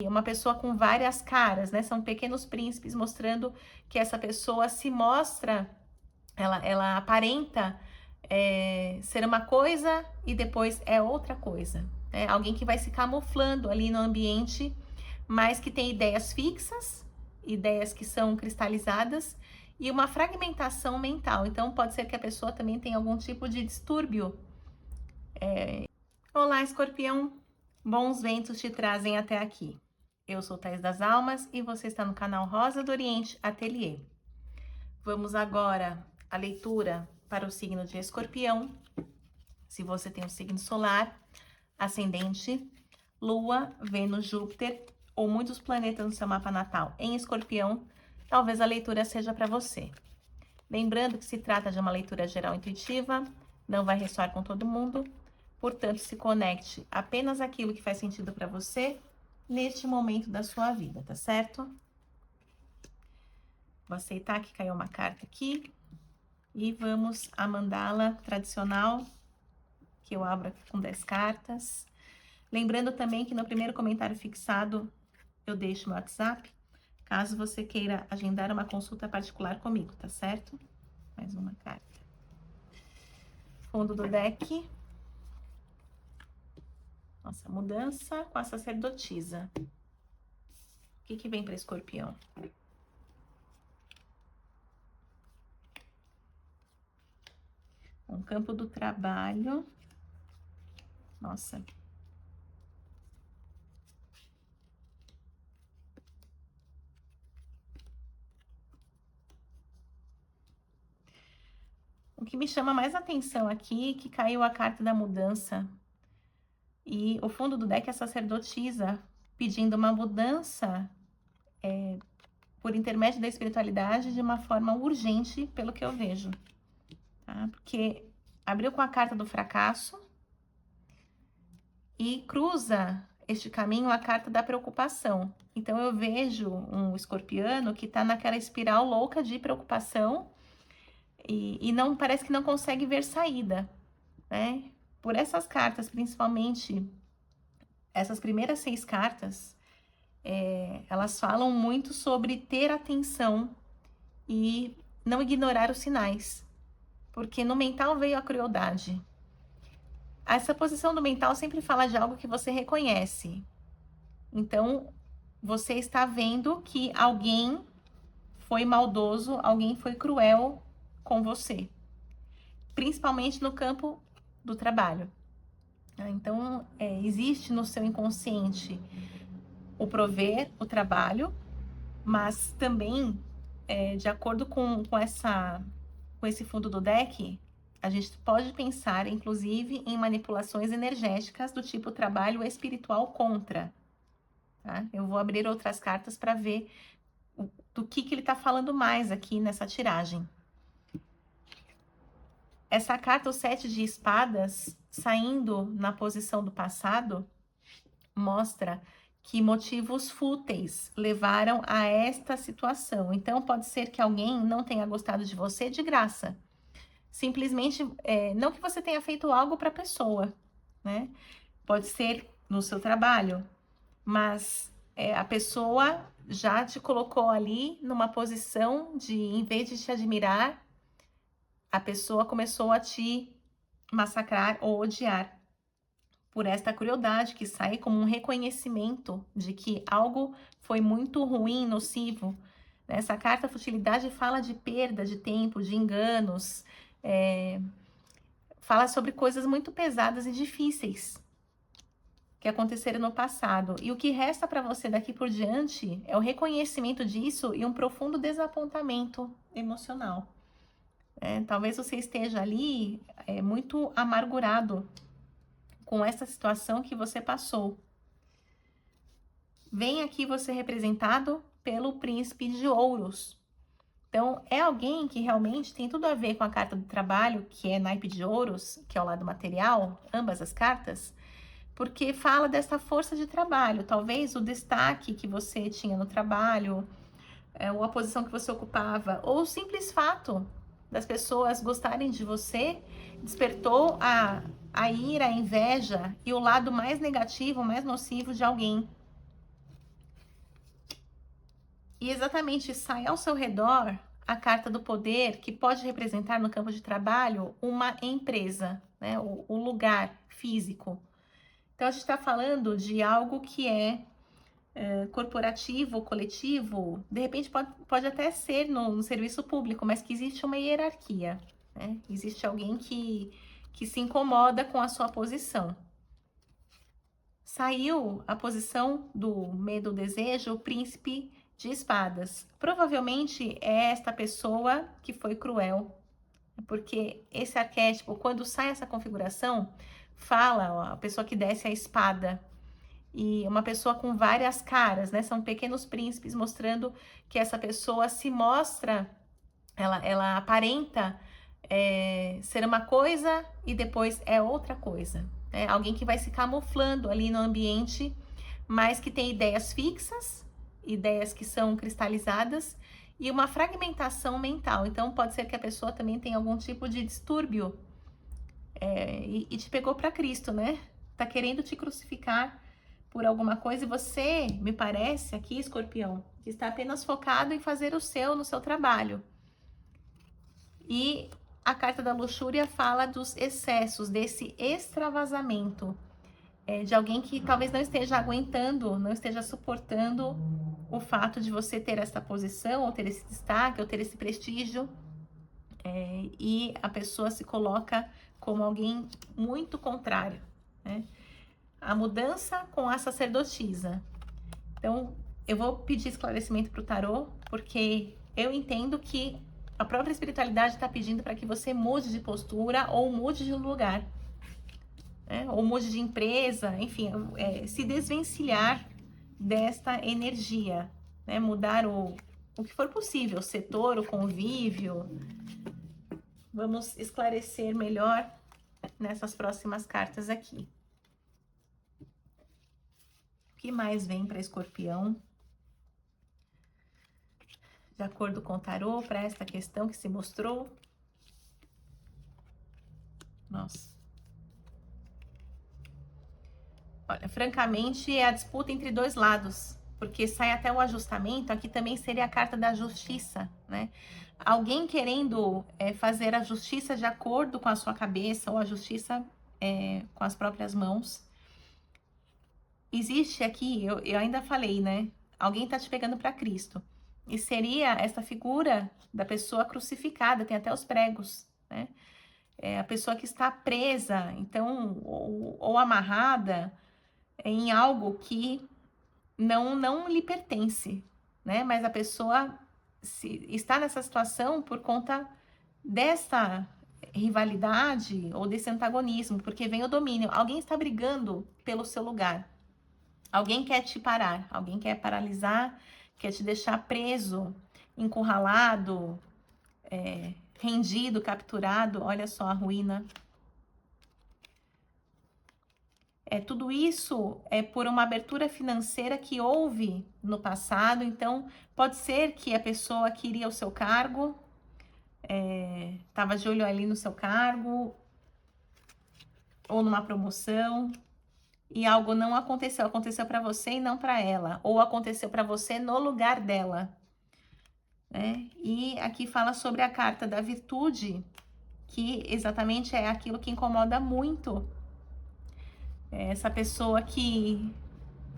uma pessoa com várias caras, né? São pequenos príncipes mostrando que essa pessoa se mostra, ela aparenta ser uma coisa e depois é outra coisa. Né? Alguém que vai se camuflando ali no ambiente, mas que tem ideias fixas, ideias que são cristalizadas e uma fragmentação mental. Então, pode ser que a pessoa também tenha algum tipo de distúrbio. Olá, Escorpião! Bons ventos te trazem até aqui. Eu sou Thaís das Almas e você está no canal Rosa do Oriente Ateliê. Vamos agora à leitura para o signo de Escorpião. Se você tem um signo solar, ascendente, Lua, Vênus, Júpiter ou muitos planetas no seu mapa natal em Escorpião, talvez a leitura seja para você. Lembrando que se trata de uma leitura geral intuitiva, não vai ressoar com todo mundo, portanto, se conecte apenas aquilo que faz sentido para você neste momento da sua vida, tá certo? Vou aceitar que caiu uma carta aqui e vamos à mandala tradicional, que eu abro aqui com 10 cartas. Lembrando também que no primeiro comentário fixado eu deixo meu WhatsApp, caso você queira agendar uma consulta particular comigo, tá certo? Mais uma carta. Fundo do deck. Nossa, mudança com a sacerdotisa. O que vem para Escorpião? Um campo do trabalho. Nossa. O que me chama mais atenção aqui é que caiu a carta da mudança. E o fundo do deck é a sacerdotisa, pedindo uma mudança por intermédio da espiritualidade de uma forma urgente, pelo que eu vejo. Tá? Porque abriu com a carta do fracasso e cruza este caminho a carta da preocupação. Então, eu vejo um escorpiano que tá naquela espiral louca de preocupação e não parece que não consegue ver saída, né? Por essas cartas, principalmente, essas primeiras 6 cartas, elas falam muito sobre ter atenção e não ignorar os sinais, porque no mental veio a crueldade. Essa posição do mental sempre fala de algo que você reconhece. Então, você está vendo que alguém foi maldoso, alguém foi cruel com você, principalmente no campo do trabalho. Então, existe no seu inconsciente o prover, o trabalho, mas também, de acordo com esse fundo do deck, a gente pode pensar, inclusive, em manipulações energéticas do tipo trabalho espiritual contra. Tá? Eu vou abrir outras cartas para ver do que ele está falando mais aqui nessa tiragem. Essa carta, o 7 de espadas, saindo na posição do passado, mostra que motivos fúteis levaram a esta situação. Então, pode ser que alguém não tenha gostado de você de graça. Simplesmente, não que você tenha feito algo para a pessoa, né? Pode ser no seu trabalho, mas a pessoa já te colocou ali numa posição de, em vez de te admirar, a pessoa começou a te massacrar ou odiar por esta crueldade que sai como um reconhecimento de que algo foi muito ruim, nocivo. Essa carta futilidade fala de perda de tempo, de enganos, fala sobre coisas muito pesadas e difíceis que aconteceram no passado. E o que resta para você daqui por diante é o reconhecimento disso e um profundo desapontamento emocional. Talvez você esteja ali muito amargurado com essa situação que você passou. Vem aqui você representado pelo príncipe de ouros. Então, é alguém que realmente tem tudo a ver com a carta do trabalho, que é naipe de ouros, que é o lado material, ambas as cartas, porque fala dessa força de trabalho, talvez o destaque que você tinha no trabalho, ou a posição que você ocupava, ou o simples fato das pessoas gostarem de você, despertou a ira, a inveja e o lado mais negativo, mais nocivo de alguém. E exatamente sai ao seu redor a carta do poder, que pode representar no campo de trabalho uma empresa, né? O lugar físico. Então, a gente está falando de algo que é corporativo, coletivo, de repente pode até ser no serviço público, mas que existe uma hierarquia, né? Existe alguém que se incomoda com a sua posição. Saiu a posição do medo, desejo, o príncipe de espadas. Provavelmente é esta pessoa que foi cruel, porque esse arquétipo, quando sai essa configuração, fala ó, a pessoa que desce a espada. E uma pessoa com várias caras, né? São pequenos príncipes mostrando que essa pessoa se mostra, ela aparenta ser uma coisa e depois é outra coisa. Né? Alguém que vai se camuflando ali no ambiente, mas que tem ideias fixas, ideias que são cristalizadas e uma fragmentação mental. Então, pode ser que a pessoa também tenha algum tipo de distúrbio e te pegou para Cristo, né? Tá querendo te crucificar por alguma coisa e você, me parece, aqui, escorpião, que está apenas focado em fazer o seu no seu trabalho. E a carta da luxúria fala dos excessos, desse extravasamento, de alguém que talvez não esteja aguentando, não esteja suportando o fato de você ter essa posição, ou ter esse destaque, ou ter esse prestígio, e a pessoa se coloca como alguém muito contrário, né? A mudança com a sacerdotisa. Então, eu vou pedir esclarecimento para o tarô, porque eu entendo que a própria espiritualidade está pedindo para que você mude de postura ou mude de lugar, né? Ou mude de empresa, enfim, se desvencilhar desta energia, né? Mudar o que for possível, o setor, o convívio. Vamos esclarecer melhor nessas próximas cartas aqui. O que mais vem para Escorpião? De acordo com o tarô, para esta questão que se mostrou. Nossa. Olha, francamente, é a disputa entre dois lados, porque sai até o ajustamento, aqui também seria a carta da justiça, né? Alguém querendo fazer a justiça de acordo com a sua cabeça, ou a justiça com as próprias mãos. Existe aqui, eu ainda falei, né? Alguém tá te pegando para Cristo. E seria essa figura da pessoa crucificada, tem até os pregos, né? A pessoa que está presa, então, ou amarrada em algo que não lhe pertence, né? Mas a pessoa está nessa situação por conta dessa rivalidade ou desse antagonismo, porque vem o domínio. Alguém está brigando pelo seu lugar. Alguém quer te parar, alguém quer paralisar, quer te deixar preso, encurralado, rendido, capturado. Olha só a ruína. Tudo isso é por uma abertura financeira que houve no passado. Então, pode ser que a pessoa queria o seu cargo, estava de olho ali no seu cargo, ou numa promoção, e algo não aconteceu. Aconteceu para você e não para ela, ou aconteceu para você no lugar dela. Né? E aqui fala sobre a carta da virtude, que exatamente é aquilo que incomoda muito essa pessoa que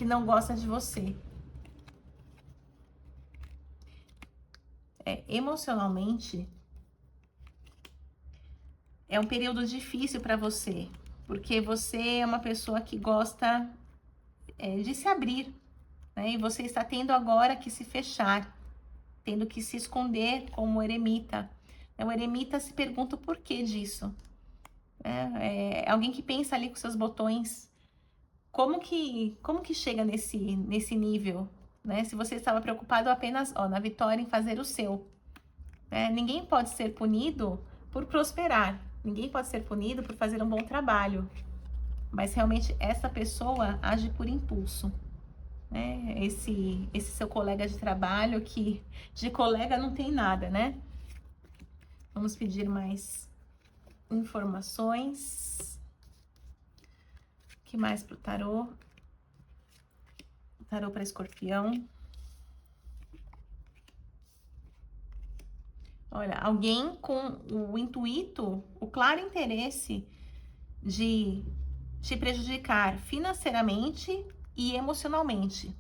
não gosta de você. Emocionalmente, é um período difícil para você, porque você é uma pessoa que gosta de se abrir, né? E você está tendo agora que se fechar, tendo que se esconder como eremita. O eremita se pergunta o porquê disso. É alguém que pensa ali com seus botões. Como que chega nesse nível? Né? Se você estava preocupado apenas na vitória em fazer o seu. Ninguém pode ser punido por prosperar. Ninguém pode ser punido por fazer um bom trabalho. Mas realmente essa pessoa age por impulso. Né? Esse seu colega de trabalho que de colega não tem nada, né? Vamos pedir mais informações. O que mais pro tarô? Tarô para Escorpião. Olha, alguém com o intuito, o claro interesse de te prejudicar financeiramente e emocionalmente.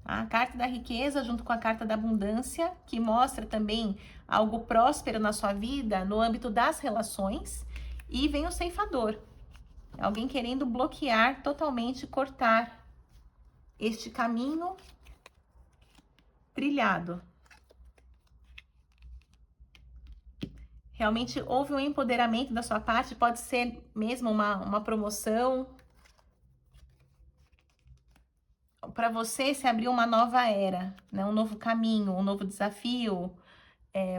Tá? A carta da riqueza junto com a carta da abundância, que mostra também algo próspero na sua vida no âmbito das relações. E vem o ceifador, alguém querendo bloquear totalmente, cortar este caminho trilhado. Realmente houve um empoderamento da sua parte, pode ser mesmo uma promoção. Para você se abriu uma nova era, né? Um novo caminho, um novo desafio,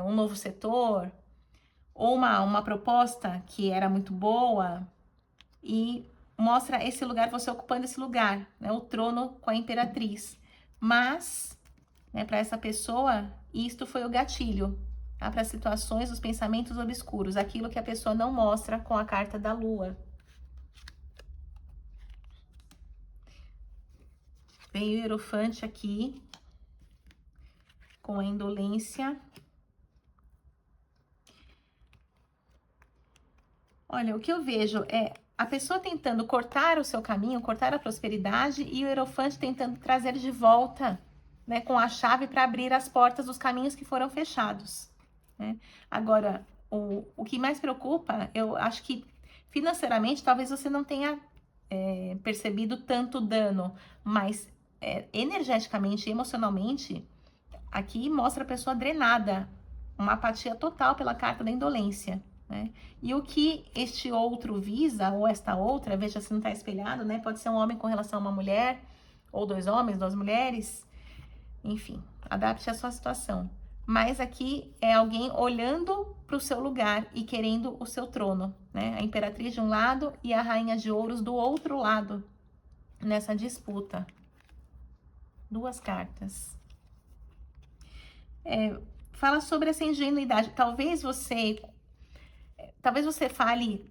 um novo setor, ou uma proposta que era muito boa e mostra esse lugar, você ocupando esse lugar, né? O trono com a imperatriz. Mas, né, para essa pessoa, isto foi o gatilho, tá? Para situações, os pensamentos obscuros, aquilo que a pessoa não mostra com a carta da lua. Vem o Hierofante aqui, com a indolência. Olha, o que eu vejo é a pessoa tentando cortar o seu caminho, cortar a prosperidade, e o Hierofante tentando trazer de volta, né, com a chave para abrir as portas dos caminhos que foram fechados, né? Agora, o que mais preocupa, eu acho que financeiramente talvez você não tenha percebido tanto dano, mas energeticamente e emocionalmente, aqui mostra a pessoa drenada, uma apatia total pela carta da indolência, né? E o que este outro visa, ou esta outra, veja se não está espelhado, né? Pode ser um homem com relação a uma mulher, ou dois homens, duas mulheres, enfim, adapte a sua situação. Mas aqui é alguém olhando para o seu lugar e querendo o seu trono, né? A imperatriz de um lado e a rainha de ouros do outro lado, nessa disputa. Duas cartas. Fala sobre essa ingenuidade. Talvez você fale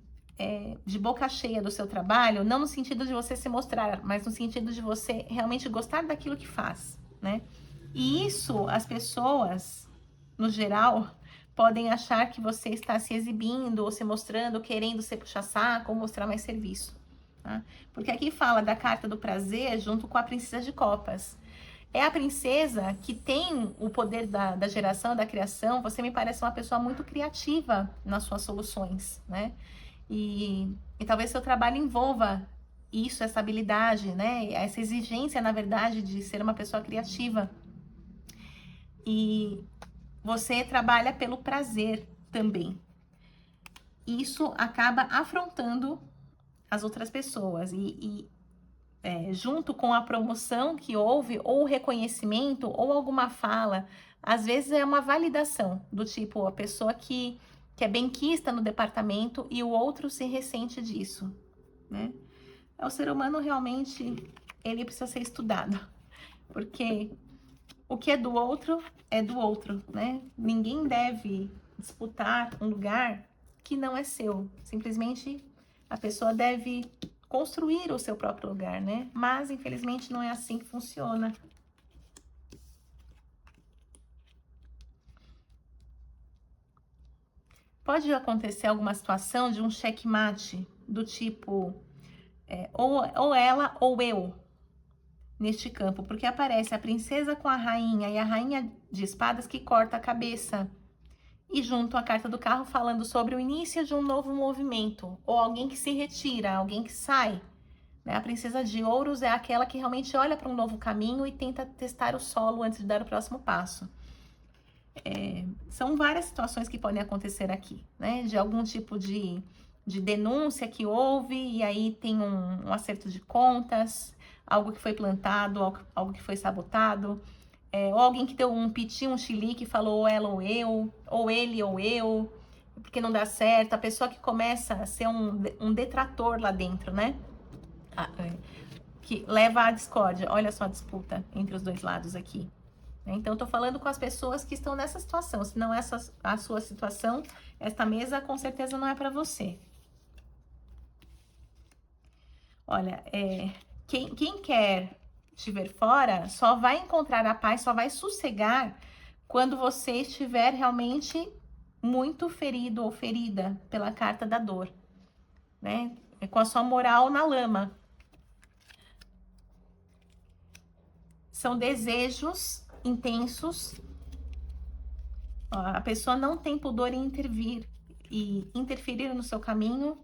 de boca cheia do seu trabalho, não no sentido de você se mostrar, mas no sentido de você realmente gostar daquilo que faz, né? E isso, as pessoas, no geral, podem achar que você está se exibindo ou se mostrando, querendo ser puxa-saco ou mostrar mais serviço, tá? Porque aqui fala da carta do prazer junto com a princesa de copas. É a princesa que tem o poder da geração, da criação. Você me parece uma pessoa muito criativa nas suas soluções, né? E talvez seu trabalho envolva isso, essa habilidade, né? Essa exigência, na verdade, de ser uma pessoa criativa. E você trabalha pelo prazer também. Isso acaba afrontando as outras pessoas. Junto com a promoção que houve, ou o reconhecimento, ou alguma fala, às vezes é uma validação, do tipo, a pessoa que é benquista no departamento e o outro se ressente disso, né? O ser humano realmente, ele precisa ser estudado, porque o que é do outro, né? Ninguém deve disputar um lugar que não é seu, simplesmente a pessoa deve construir o seu próprio lugar, né? Mas, infelizmente, não é assim que funciona. Pode acontecer alguma situação de um checkmate, do tipo, ou ela ou eu, neste campo, porque aparece a princesa com a rainha e a rainha de espadas que corta a cabeça. E junto a carta do carro falando sobre o início de um novo movimento, ou alguém que se retira, alguém que sai. A princesa de ouros é aquela que realmente olha para um novo caminho e tenta testar o solo antes de dar o próximo passo. São várias situações que podem acontecer aqui, né? De algum tipo de denúncia que houve e aí tem um acerto de contas, algo que foi plantado, algo que foi sabotado, ou alguém que deu um piti, um chilique e falou ou ela ou eu, ou ele ou eu, porque não dá certo. A pessoa que começa a ser um detrator lá dentro, né? Que leva à discórdia. Olha só a disputa entre os dois lados aqui. Então, eu tô falando com as pessoas que estão nessa situação. Se não é a sua situação, esta mesa com certeza não é para você. Olha, quem quer te ver fora só vai encontrar a paz, só vai sossegar quando você estiver realmente muito ferido ou ferida pela carta da dor, né? É com a sua moral na lama. São desejos intensos. Ó, a pessoa não tem pudor em intervir e interferir no seu caminho.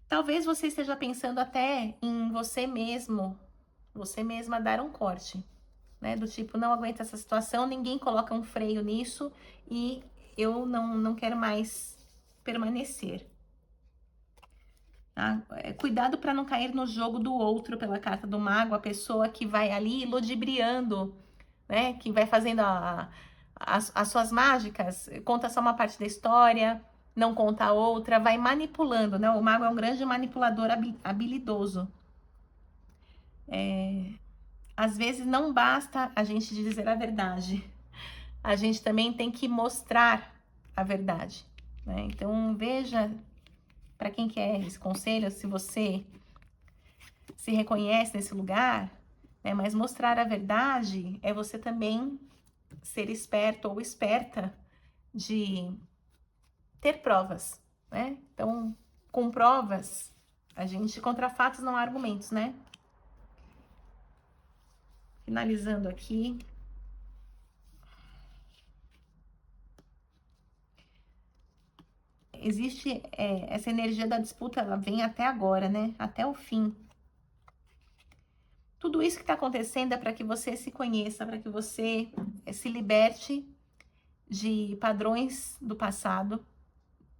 Talvez você esteja pensando até em você mesmo, você mesma dar um corte, né? Do tipo, não aguento essa situação, ninguém coloca um freio nisso e eu não quero mais permanecer. Tá? Cuidado para não cair no jogo do outro pela carta do mago, a pessoa que vai ali ludibriando, né? Que vai fazendo as suas mágicas, conta só uma parte da história, não conta a outra, vai manipulando, né? O mago é um grande manipulador habilidoso. Às vezes não basta a gente dizer a verdade, a gente também tem que mostrar a verdade, né? Então veja, para quem quer esse conselho, se você se reconhece nesse lugar, né? Mas mostrar a verdade é você também ser esperto ou esperta de ter provas, né? Então, com provas, a gente contra fatos não há argumentos, né? Finalizando aqui. Existe essa energia da disputa, ela vem até agora, né? Até o fim. Tudo isso que está acontecendo é para que você se conheça, para que você se liberte de padrões do passado.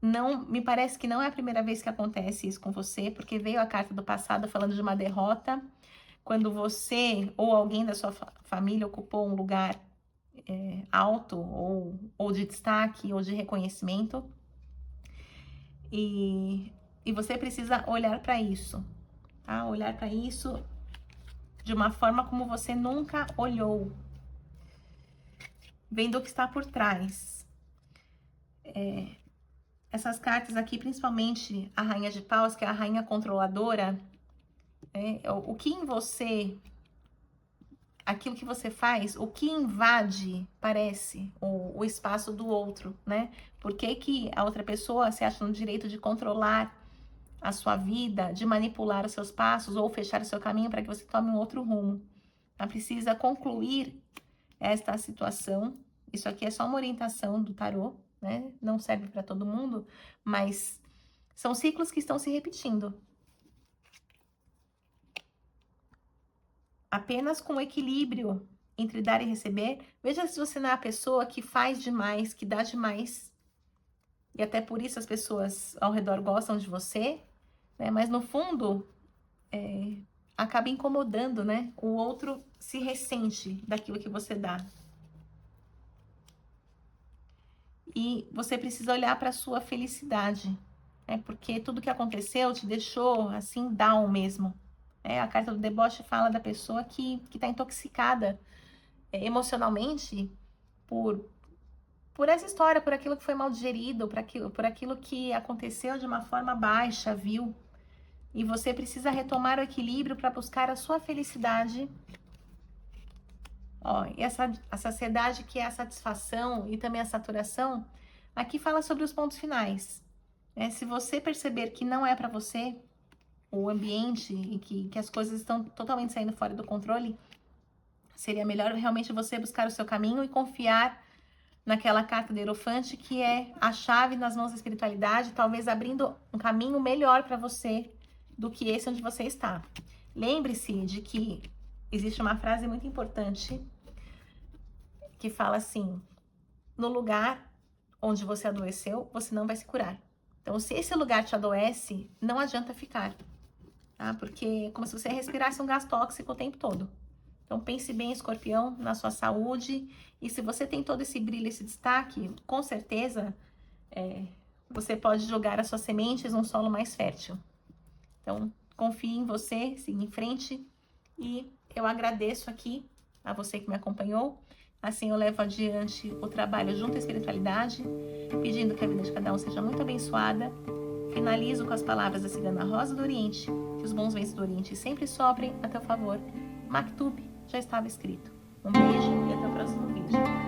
Não, me parece que não é a primeira vez que acontece isso com você, porque veio a carta do passado falando de uma derrota, quando você ou alguém da sua família ocupou um lugar alto, ou de destaque, ou de reconhecimento, e você precisa olhar para isso, tá? Olhar para isso de uma forma como você nunca olhou, vendo o que está por trás. Essas cartas aqui, principalmente a Rainha de Paus, que é a rainha controladora, o que em você, aquilo que você faz, o que invade, parece, o espaço do outro, né? Por que que a outra pessoa se acha no direito de controlar a sua vida, de manipular os seus passos ou fechar o seu caminho para que você tome um outro rumo? Ela precisa concluir esta situação. Isso aqui é só uma orientação do tarô, né? Não serve para todo mundo, mas são ciclos que estão se repetindo. Apenas com equilíbrio entre dar e receber. Veja se você não é a pessoa que faz demais, que dá demais. E até por isso as pessoas ao redor gostam de você, né? Mas no fundo, acaba incomodando, né? O outro se ressente daquilo que você dá. E você precisa olhar para a sua felicidade, né? Porque tudo que aconteceu te deixou assim down mesmo. A carta do deboche fala da pessoa que está intoxicada emocionalmente por essa história, por aquilo que foi mal digerido, por aquilo que aconteceu de uma forma baixa, vil. E você precisa retomar o equilíbrio para buscar a sua felicidade. Ó, e a saciedade, que é a satisfação e também a saturação, aqui fala sobre os pontos finais. Se você perceber que não é para você o ambiente e que as coisas estão totalmente saindo fora do controle, seria melhor realmente você buscar o seu caminho e confiar naquela carta do Hierofante, que é a chave nas mãos da espiritualidade, talvez abrindo um caminho melhor para você do que esse onde você está. Lembre-se de que existe uma frase muito importante que fala assim: no lugar onde você adoeceu, você não vai se curar. Então, se esse lugar te adoece, não adianta ficar, tá? Porque é como se você respirasse um gás tóxico o tempo todo. Então, pense bem, Escorpião, na sua saúde. E se você tem todo esse brilho, esse destaque, com certeza, você pode jogar as suas sementes num solo mais fértil. Então, confie em você, siga em frente. E eu agradeço aqui a você que me acompanhou. Assim eu levo adiante o trabalho junto à espiritualidade, pedindo que a vida de cada um seja muito abençoada. Finalizo com as palavras da Cigana Rosa do Oriente, que os bons ventos do Oriente sempre soprem a teu favor. Maktub já estava escrito. Um beijo e até o próximo vídeo.